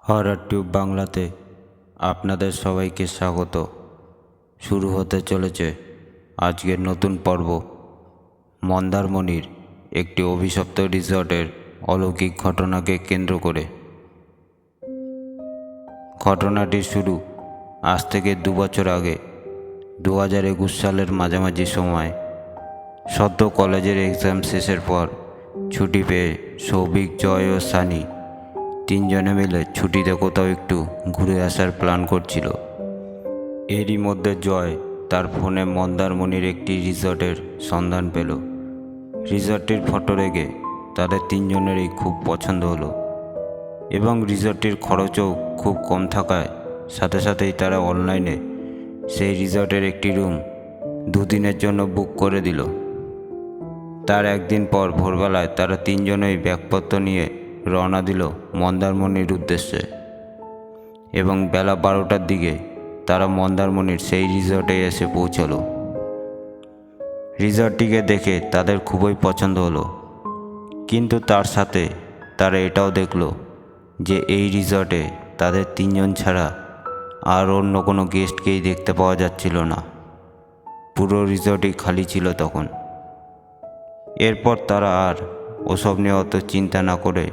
Horror tube বাংলাতে আপনাদের সবাইকে স্বাগত। শুরু হতে চলেছে আজকের নতুন পর্ব, মন্দারমণির একটি অভিশপ্ত রিসর্টের অলৌকিক ঘটনাকে কেন্দ্র করে। ঘটনাটির শুরু আজ থেকে 2 বছর আগে, 2021 সালের মাঝামাঝি সময়। সদ্য কলেজের এক্সাম শেষের পর ছুটি পেয়ে সৌভিক, জয় ও সানি তিনজনে মিলে ছুটিতে কোথাও একটু ঘুরে আসার প্ল্যান করছিল। এরই মধ্যে জয় তার ফোনে মন্দারমণির একটি রিসর্টের সন্ধান পেল। রিসর্টটির ফটো রেখে তাদের তিনজনেরই খুব পছন্দ হলো এবং রিসর্টটির খরচও খুব কম থাকায় সাথে সাথেই তারা অনলাইনে সেই রিসর্টের একটি রুম 2 দিনের জন্য বুক করে দিল। তার একদিন পর ভোরবেলায় তারা তিনজনেই ব্যাগপত্র নিয়ে রওনা দিল মন্দারমণির উদ্দেশ্যে এবং বেলা 12টার দিকে তারা মন্দারমণির সেই রিসর্টে এসে পৌঁছালো। রিসর্টটিকে দেখে তাদের খুবই পছন্দ হলো, কিন্তু তার সাথে তারা এটাও দেখলো যে এই রিসর্টে তাদের তিনজন ছাড়া আর অন্য কোনো গেস্টকেই দেখতে পাওয়া যাচ্ছিল না। পুরো রিসর্টই খালি ছিল তখন। এরপর তারা আর ওসব নিয়ে অত চিন্তা না করে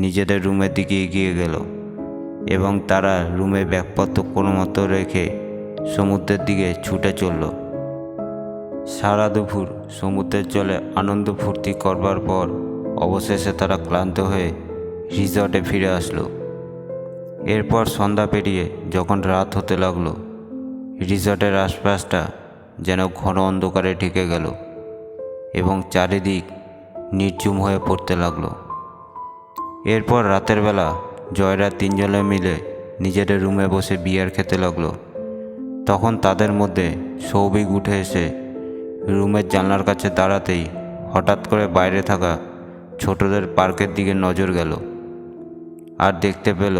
নিজেদের রুমের দিকে এগিয়ে গেল এবং তারা রুমে ব্যাগপত্র কোনো মতো রেখে সমুদ্রের দিকে ছুটে চলল। সারা দুপুর সমুদ্রের জলে আনন্দ ফুর্তি করবার পর অবশেষে তারা ক্লান্ত হয়ে রিসর্টে ফিরে আসলো। এরপর সন্ধ্যা পেরিয়ে যখন রাত হতে লাগলো, রিসর্টের আশপাশটা যেন ঘন অন্ধকারে ঢেকে গেল এবং চারিদিক নির্জুম হয়ে পড়তে লাগলো। এরপর রাতের বেলা জয়রা তিনজনে মিলে নিজেদের রুমে বসে বিয়ার খেতে লাগলো। তখন তাদের মধ্যে সৌভিক উঠে এসে রুমের জানলার কাছে দাঁড়াতেই হঠাৎ করে বাইরে থাকা ছোটদের পার্কের দিকে নজর গেল আর দেখতে পেল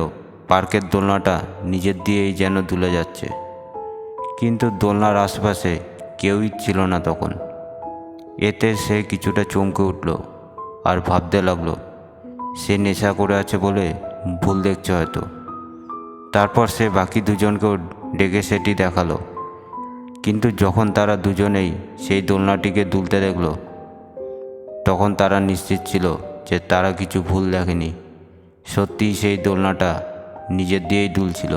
পার্কের দোলনাটা নিজের দিয়েই যেন দুলে যাচ্ছে, কিন্তু দোলনার আশপাশে কেউই ছিল না তখন। এতে সে কিছুটা চমকে উঠল আর ভাবতে লাগলো সে নেশা করে আছে বলে ভুল দেখছে হয়তো। তারপর সে বাকি দুজনকেও ডেকে সেটি দেখালো, কিন্তু যখন তারা দুজনেই সেই দোলনাটিকে দুলতে দেখল তখন তারা নিশ্চিত ছিল যে তারা কিছু ভুল দেখেনি। সত্যিই সেই দোলনাটা নিজের দিয়েই দুলছিল।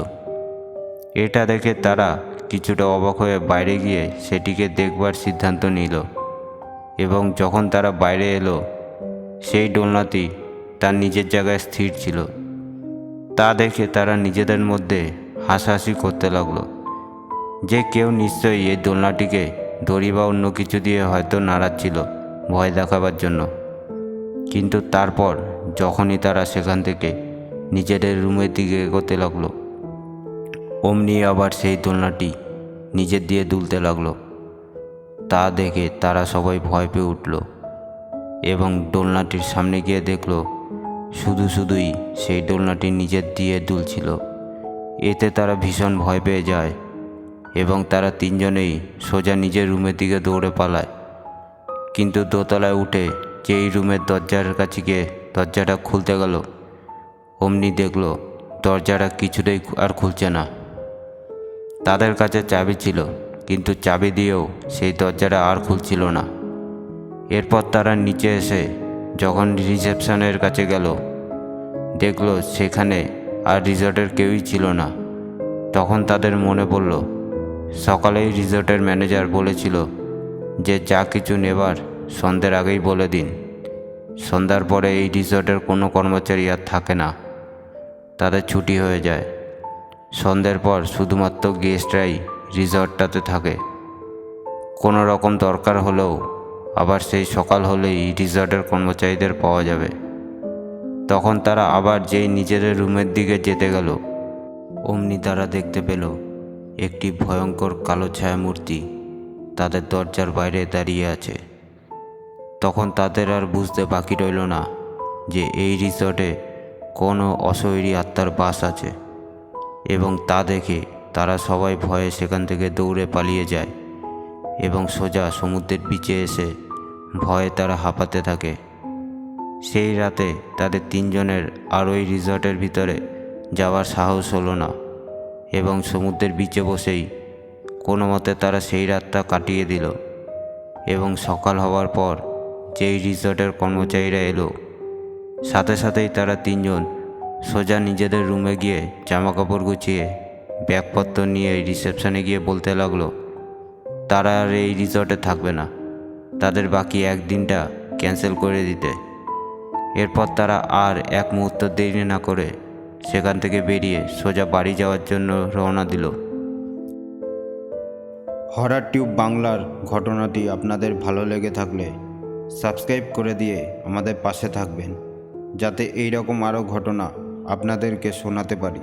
এটা দেখে তারা কিছুটা অবাক হয়ে বাইরে গিয়ে সেটিকে দেখবার সিদ্ধান্ত নিল এবং যখন তারা বাইরে এলো সেই দোলনাটি তার নিজের জায়গায় স্থির ছিল। তা দেখে তারা নিজেদের মধ্যে হাসাহাসি করতে লাগলো যে কেউ নিশ্চয়ই এই দোলনাটিকে দড়ি বা অন্য কিছু দিয়ে হয়তো নাড়াচ্ছিল ভয় দেখাবার জন্য। কিন্তু তারপর যখনই তারা সেখান থেকে নিজেদের রুমের দিকে এগোতে লাগলো, অমনি আবার সেই দোলনাটি নিজের দিয়ে দুলতে লাগলো। তা দেখে তারা সবাই ভয় পেয়ে উঠল এবং দোলনাটির সামনে গিয়ে দেখল শুধুই সেই দোলনাটি নিজের দিয়ে দুলছিল। এতে তারা ভীষণ ভয় পেয়ে যায় এবং তারা তিনজনেই সোজা নিজের রুমের দিকে দৌড়ে পালায়। কিন্তু দোতলায় উঠে যেই রুমের দরজার কাছে গিয়ে দরজাটা খুলতে গেল, অমনি দেখল দরজাটা কিছুতেই আর খুলছে না। তাদের কাছে চাবি ছিল, কিন্তু চাবি দিয়েও সেই দরজাটা আর খুলছিল না। এরপর তারা নিচে এসে যখন রিসেপশনের কাছে গেল, দেখল সেখানে আর রিসর্টের কেউই ছিল না। তখন তাদের মনে পড়ল সকালেই রিসর্টের ম্যানেজার বলেছিল যে যা কিছু নেবার সন্ধ্যের আগেই বলে দিন। সন্ধ্যার পরে এই রিসর্টের কোনো কর্মচারী আর থাকে না, তাদের ছুটি হয়ে যায়। সন্ধ্যের পর শুধুমাত্র গেস্টরাই রিসর্টটাতে থাকে। কোনো রকম দরকার হলেও আবার সেই সকাল হলেই রিসর্টের কর্মচারীদের পাওয়া যাবে। তখন তারা আবার যেই নিজেদের রুমের দিকে যেতে গেল, অমনি তারা দেখতে পেল একটি ভয়ঙ্কর কালো ছায়া মূর্তি তাদের দরজার বাইরে দাঁড়িয়ে আছে। তখন তাদের আর বুঝতে বাকি রইল না যে এই রিসর্টে কোনো অশরীরী আত্মার বাস আছে এবং তা দেখে তারা সবাই ভয়ে সেখান থেকে দৌড়ে পালিয়ে যায় এবং সোজা সমুদ্রের বিচে এসে ভয়ে তারা হাঁপাতে থাকে। সেই রাতে তাদের তিনজনের আর ওই রিসর্টের ভিতরে যাওয়ার সাহস হলো না এবং সমুদ্রের বিচে বসেই কোনো মতে তারা সেই রাতটা কাটিয়ে দিল। এবং সকাল হওয়ার পর যেই রিসর্টের কর্মচারীরা এলো, সাথে সাথেই তারা তিনজন সোজা নিজেদের রুমে গিয়ে জামাকাপড় গুছিয়ে ব্যাগপত্র নিয়ে রিসেপশনে গিয়ে বলতে লাগলো তারা আর এই রিসর্টে থাকবে না, তাদের বাকি একদিনটা ক্যান্সেল করে দিতে। এরপর তারা আর এক মুহূর্ত দেরি না করে সেখান থেকে বেরিয়ে সোজা বাড়ি যাওয়ার জন্য রওনা দিল। হরর টিউব বাংলার ঘটনাটি আপনাদের ভালো লেগে থাকলে সাবস্ক্রাইব করে দিয়ে আমাদের পাশে থাকবেন, যাতে এই রকম আরও ঘটনা আপনাদেরকে শোনাতে পারি।